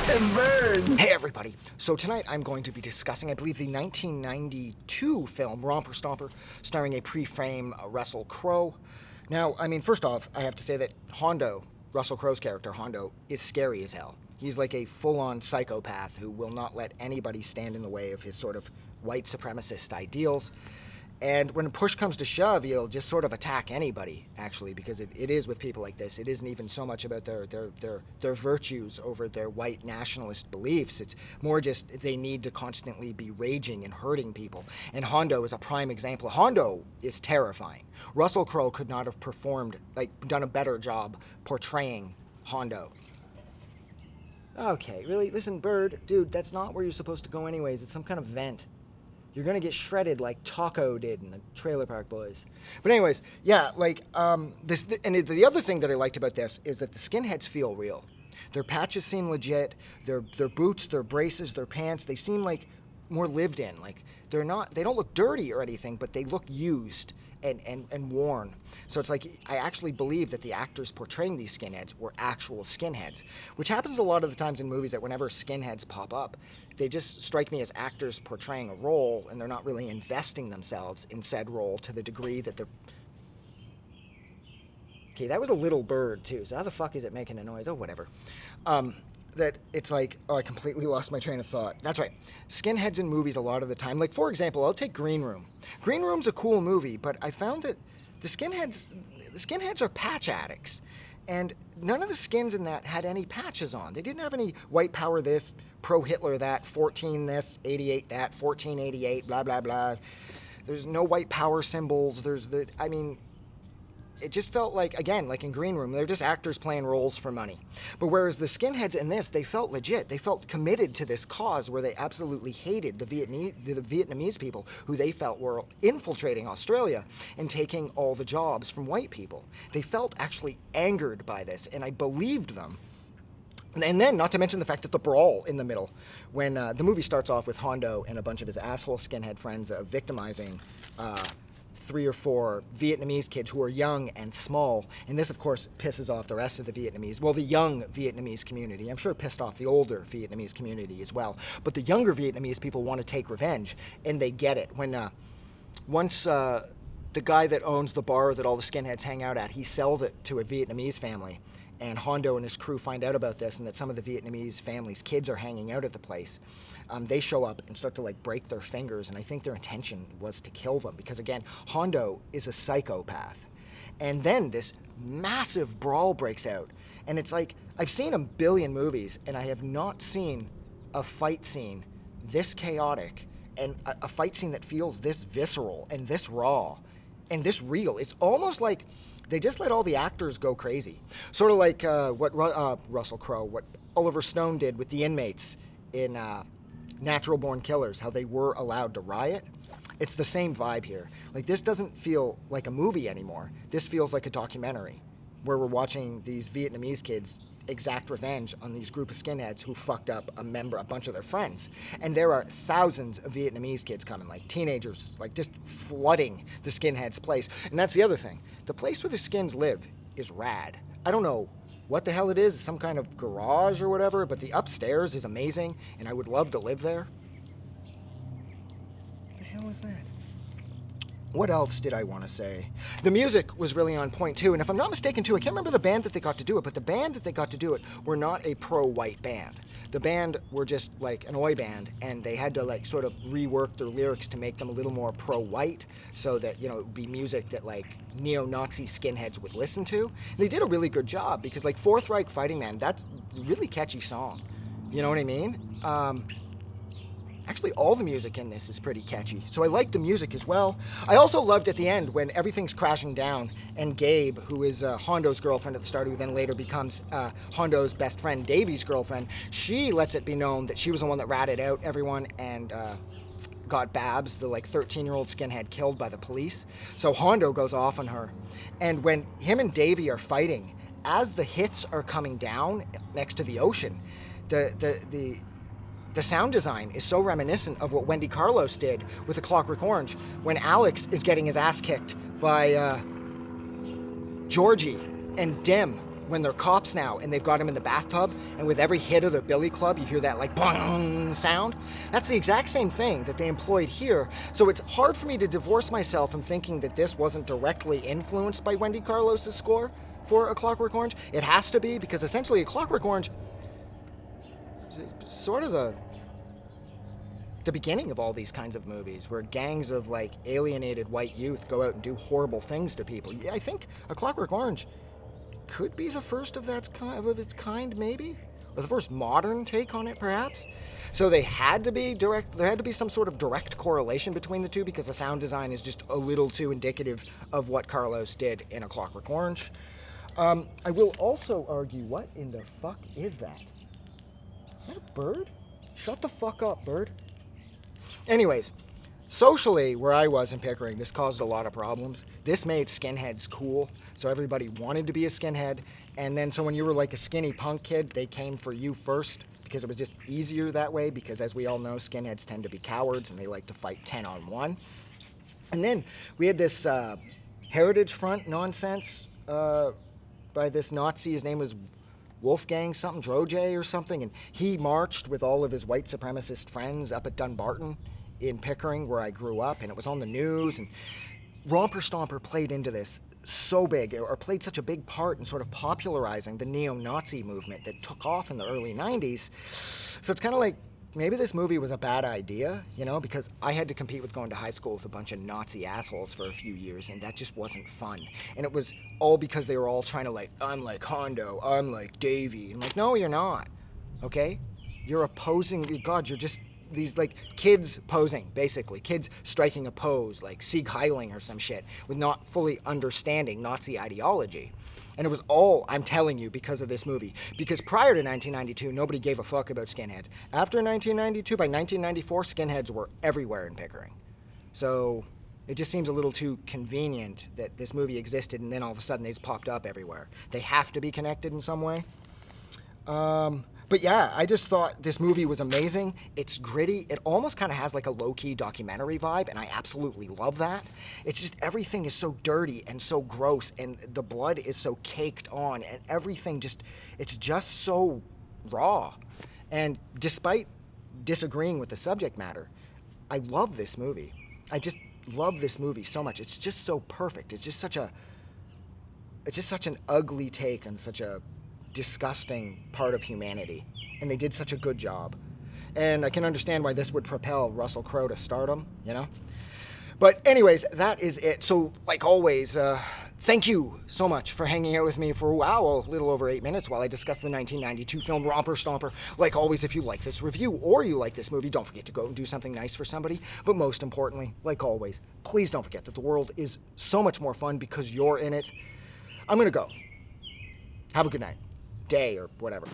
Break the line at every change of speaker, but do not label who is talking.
And Bird.
Hey everybody! So tonight I'm going to be discussing, I believe, the 1992 film Romper, Stomper, starring a pre-fame Russell Crowe. Now, I mean, first off, I have to say that Hondo, Russell Crowe's character, Hondo, is scary as hell. He's like a full-on psychopath who will not let anybody stand in the way of his sort of white supremacist ideals. And when push comes to shove, he'll just sort of attack anybody, actually, because it is with people like this. It isn't even so much about their virtues over their white nationalist beliefs. It's more just they need to constantly be raging and hurting people. And Hondo is a prime example. Hondo is terrifying. Russell Crowe could not have done a better job portraying Hondo. Okay, really? Listen, Bird, dude, that's not where you're supposed to go anyways. It's some kind of vent. You're gonna get shredded like Taco did in the Trailer Park Boys. But anyways, yeah, the other thing that I liked about this is that the skinheads feel real. Their patches seem legit. Their boots, their braces, their pants, they seem like more lived in. Like they don't look dirty or anything, but they look used and worn. So it's like I actually believe that the actors portraying these skinheads were actual skinheads, which happens a lot of the times in movies that whenever skinheads pop up, they just strike me as actors portraying a role and they're not really investing themselves in said role to the degree that they're... Okay, that was a little bird too, so how the fuck is it making a noise? Oh, whatever. That it's like, oh, I completely lost my train of thought. That's right. Skinheads in movies a lot of the time. Like, for example, I'll take Green Room. Green Room's a cool movie, but I found that the skinheads are patch addicts. And none of the skins in that had any patches on. They didn't have any white power this, pro-Hitler that, 14 this, 88 that, 1488, blah, blah, blah. There's no white power symbols. It just felt like, again, like in Green Room, they're just actors playing roles for money. But whereas the skinheads in this, they felt legit. They felt committed to this cause where they absolutely hated the Vietnamese people who they felt were infiltrating Australia and taking all the jobs from white people. They felt actually angered by this, and I believed them. And then, not to mention the fact that the brawl in the middle, when the movie starts off with Hondo and a bunch of his asshole skinhead friends victimizing 3 or 4 Vietnamese kids who are young and small, and this of course pisses off the rest of the Vietnamese, well, the young Vietnamese community. I'm sure it pissed off the older Vietnamese community as well, but the younger Vietnamese people want to take revenge, and they get it. When once the guy that owns the bar that all the skinheads hang out at, he sells it to a Vietnamese family, and Hondo and his crew find out about this and that some of the Vietnamese families' kids are hanging out at the place. They show up and start to break their fingers, and I think their intention was to kill them because, again, Hondo is a psychopath. And then this massive brawl breaks out, and it's like I've seen a billion movies and I have not seen a fight scene this chaotic and a fight scene that feels this visceral and this raw and this real. It's almost like they just let all the actors go crazy. Sort of like what Russell Crowe, what Oliver Stone did with the inmates in Natural Born Killers, how they were allowed to riot. It's the same vibe here. Like, this doesn't feel like a movie anymore. This feels like a documentary where we're watching these Vietnamese kids exact revenge on these group of skinheads who fucked up a bunch of their friends. And there are thousands of Vietnamese kids coming, like teenagers, like just flooding the skinheads' place. And that's the other thing. The place where the skins live is rad. I don't know what the hell it is, some kind of garage or whatever, but the upstairs is amazing, and I would love to live there. What the hell is that? What else did I want to say? The music was really on point too, and if I'm not mistaken too, I can't remember the band that they got to do it, but the band that they got to do it were not a pro-white band. The band were just like an oi band, and they had to sort of rework their lyrics to make them a little more pro-white, so that, it would be music that neo-Nazi skinheads would listen to. And they did a really good job because Fourth Reich Fighting Man, that's a really catchy song. You know what I mean? Actually, all the music in this is pretty catchy, so I like the music as well. I also loved at the end when everything's crashing down and Gabe, who is Hondo's girlfriend at the start, who then later becomes Hondo's best friend Davy's girlfriend, she lets it be known that she was the one that ratted out everyone and got Babs, the 13-year-old skinhead, killed by the police. So Hondo goes off on her, and when him and Davy are fighting, as the hits are coming down next to the ocean, the sound design is so reminiscent of what Wendy Carlos did with A Clockwork Orange when Alex is getting his ass kicked by Georgie and Dim when they're cops now and they've got him in the bathtub, and with every hit of the billy club you hear that like bong sound. That's the exact same thing that they employed here. So it's hard for me to divorce myself from thinking that this wasn't directly influenced by Wendy Carlos's score for A Clockwork Orange. It has to be, because essentially A Clockwork Orange is sort of the beginning of all these kinds of movies where gangs of like alienated white youth go out and do horrible things to people. Yeah, I think A Clockwork Orange could be the first of its kind, maybe, or the first modern take on it, perhaps. So they had to be direct. There had to be some sort of direct correlation between the two, because the sound design is just a little too indicative of what Carlos did in A Clockwork Orange. I will also argue, what in the fuck is that? Is that a bird? Shut the fuck up, bird. Anyways, socially, where I was in Pickering, this caused a lot of problems. This made skinheads cool, so everybody wanted to be a skinhead. And then, so when you were like a skinny punk kid, they came for you first, because it was just easier that way, because as we all know, skinheads tend to be cowards and they like to fight 10-on-1. And then we had this Heritage Front nonsense by this Nazi. His name was Wolfgang something, Droje or something, and he marched with all of his white supremacist friends up at Dunbarton in Pickering, where I grew up, and it was on the news, and Romper Stomper played into this so big, or played such a big part in sort of popularizing the neo-Nazi movement that took off in the early 90s. So it's kind of like, maybe this movie was a bad idea, you know, because I had to compete with going to high school with a bunch of Nazi assholes for a few years, and that just wasn't fun. And it was all because they were all trying to like, I'm like Hondo, I'm like Davey. I'm like, no, you're not, okay? You're opposing, God, you're just these like kids posing, basically. Kids striking a pose, like Sieg Heiling or some shit, with not fully understanding Nazi ideology. And it was all, I'm telling you, because of this movie. Because prior to 1992, nobody gave a fuck about skinheads. After 1992, by 1994, skinheads were everywhere in Pickering. So it just seems a little too convenient that this movie existed and then all of a sudden they just popped up everywhere. They have to be connected in some way. But yeah, I just thought this movie was amazing. It's gritty. It almost kind of has like a low-key documentary vibe, and I absolutely love that. It's just everything is so dirty and so gross, and the blood is so caked on, and everything just, it's just so raw. And despite disagreeing with the subject matter, I love this movie. I just love this movie so much. It's just so perfect. It's just such an ugly take on such a disgusting part of humanity, and they did such a good job. And I can understand why this would propel Russell Crowe to stardom, you know? But anyways, that is it. So, like always, thank you so much for hanging out with me for, wow, a little over 8 minutes while I discuss the 1992 film Romper Stomper. Like always, if you like this review or you like this movie, don't forget to go and do something nice for somebody. But most importantly, like always, please don't forget that the world is so much more fun because you're in it. I'm gonna go. Have a good night. Day or whatever.